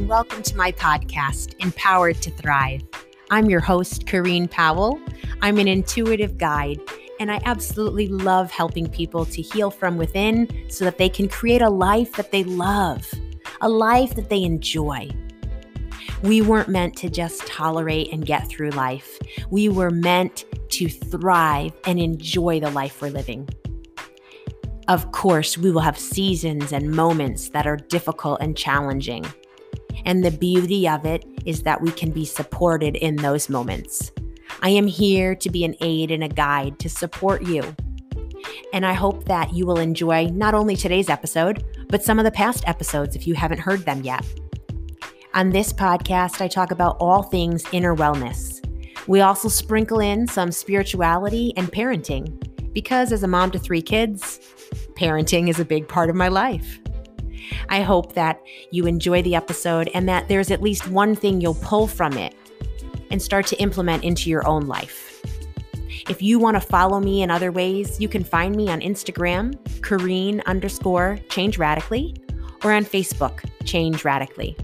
and welcome to my podcast, Empowered to Thrive. I'm your host, Corrine Powell. I'm an intuitive guide, and I absolutely love helping people to heal from within so that they can create a life that they love, a life that they enjoy. We weren't meant to just tolerate and get through life. We were meant to thrive and enjoy the life we're living. Of course, we will have seasons and moments that are difficult and challenging. And the beauty of it is that we can be supported in those moments. I am here to be an aid and a guide to support you. And I hope that you will enjoy not only today's episode, but some of the past episodes if you haven't heard them yet. On this podcast, I talk about all things inner wellness. We also sprinkle in some spirituality and parenting, because as a mom to 3 kids, parenting is a big part of my life. I hope that you enjoy the episode and that there's at least one thing you'll pull from it and start to implement into your own life. If you want to follow me in other ways, you can find me on Instagram, Corrine_Change Radically, or on Facebook, Change Radically.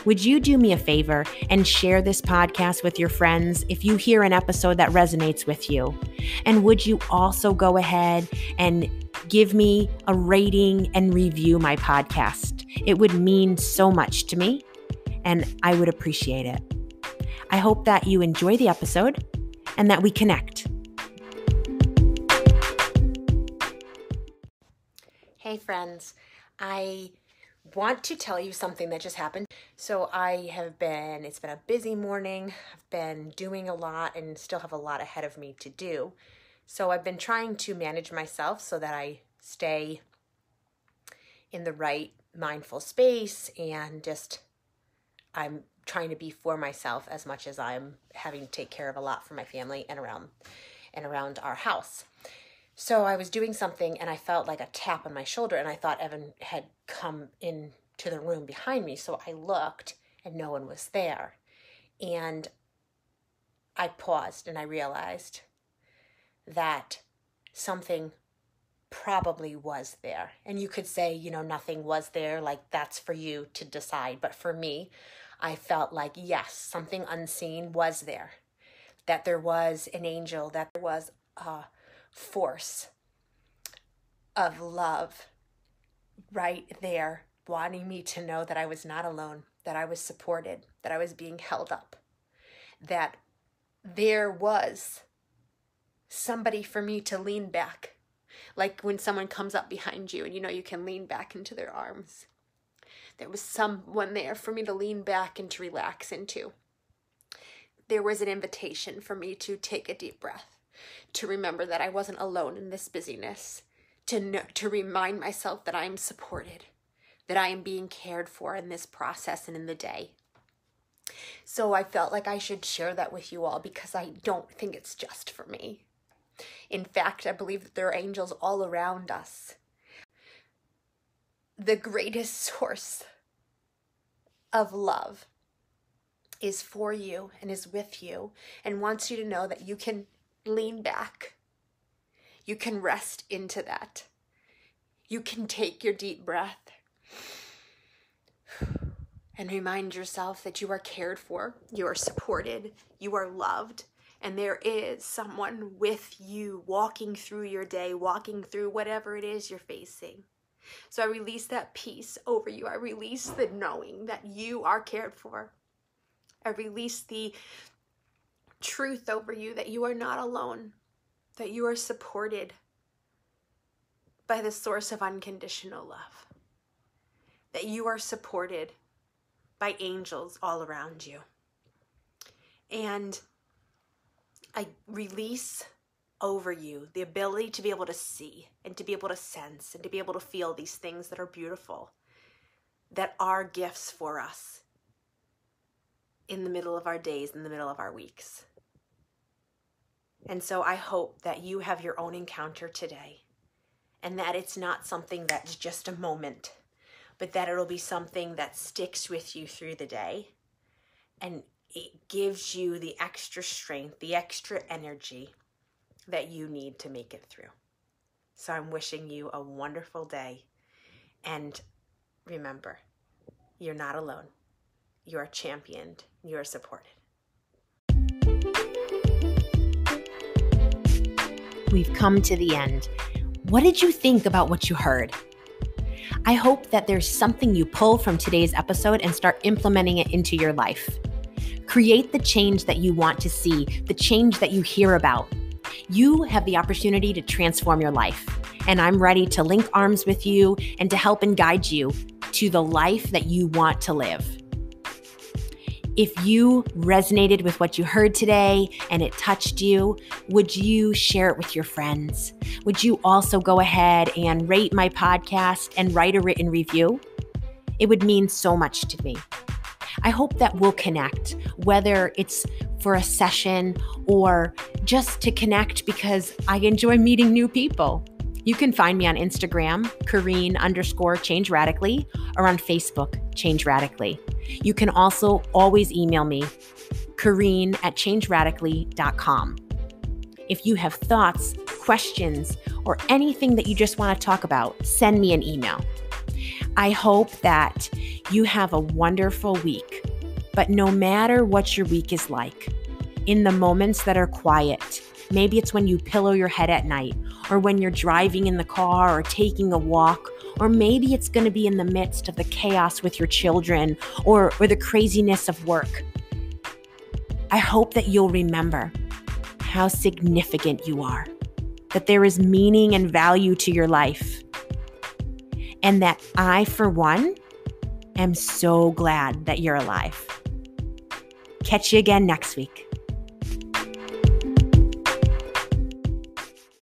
Would you do me a favor and share this podcast with your friends if you hear an episode that resonates with you? And would you also go ahead and give me a rating and review my podcast? It would mean so much to me, and I would appreciate it. I hope that you enjoy the episode and that we connect. Hey friends, I want to tell you something that just happened. So it's been a busy morning. I've been doing a lot and still have a lot ahead of me to do. So I've been trying to manage myself so that I stay in the right mindful space, and I'm trying to be for myself as much as I'm having to take care of a lot for my family and around our house. So I was doing something and I felt like a tap on my shoulder, and I thought Evan had come into the room behind me. So I looked and no one was there. And I paused and I realized that something probably was there. And you could say, nothing was there, like that's for you to decide. But for me, I felt like, yes, something unseen was there, that there was an angel, that there was a force of love right there, wanting me to know that I was not alone, that I was supported, that I was being held up, that there was somebody for me to lean back. Like when someone comes up behind you and you can lean back into their arms. There was someone there for me to lean back and to relax into. There was an invitation for me to take a deep breath, to remember that I wasn't alone in this busyness, to remind myself that I am supported, that I am being cared for in this process and in the day. So I felt like I should share that with you all, because I don't think it's just for me. In fact, I believe that there are angels all around us. The greatest source of love is for you and is with you and wants you to know that you can lean back. You can rest into that. You can take your deep breath and remind yourself that you are cared for, you are supported, you are loved, and there is someone with you walking through your day, walking through whatever it is you're facing. So I release that peace over you. I release the knowing that you are cared for. I release the truth over you that you are not alone, that you are supported by the source of unconditional love, that you are supported by angels all around you. And I release over you the ability to be able to see and to be able to sense and to be able to feel these things that are beautiful, that are gifts for us in the middle of our days, in the middle of our weeks. And so I hope that you have your own encounter today, and that it's not something that's just a moment, but that it'll be something that sticks with you through the day, and it gives you the extra strength, the extra energy that you need to make it through. So I'm wishing you a wonderful day, and remember, you're not alone. you're championed, you're supported. We've come to the end. What did you think about what you heard? I hope that there's something you pull from today's episode and start implementing it into your life. Create the change that you want to see, the change that you hear about. You have the opportunity to transform your life, and I'm ready to link arms with you and to help and guide you to the life that you want to live. If you resonated with what you heard today and it touched you, would you share it with your friends? Would you also go ahead and rate my podcast and write a written review? It would mean so much to me. I hope that we'll connect, whether it's for a session or just to connect because I enjoy meeting new people. You can find me on Instagram, Kareen_Change Radically, or on Facebook, Change Radically. You can also always email me, Kareen@changeradically.com. If you have thoughts, questions, or anything that you just want to talk about, send me an email. I hope that you have a wonderful week. But no matter what your week is like, in the moments that are quiet, maybe it's when you pillow your head at night, or when you're driving in the car or taking a walk, or maybe it's going to be in the midst of the chaos with your children or the craziness of work. I hope that you'll remember how significant you are, that there is meaning and value to your life, and that I, for one, am so glad that you're alive. Catch you again next week.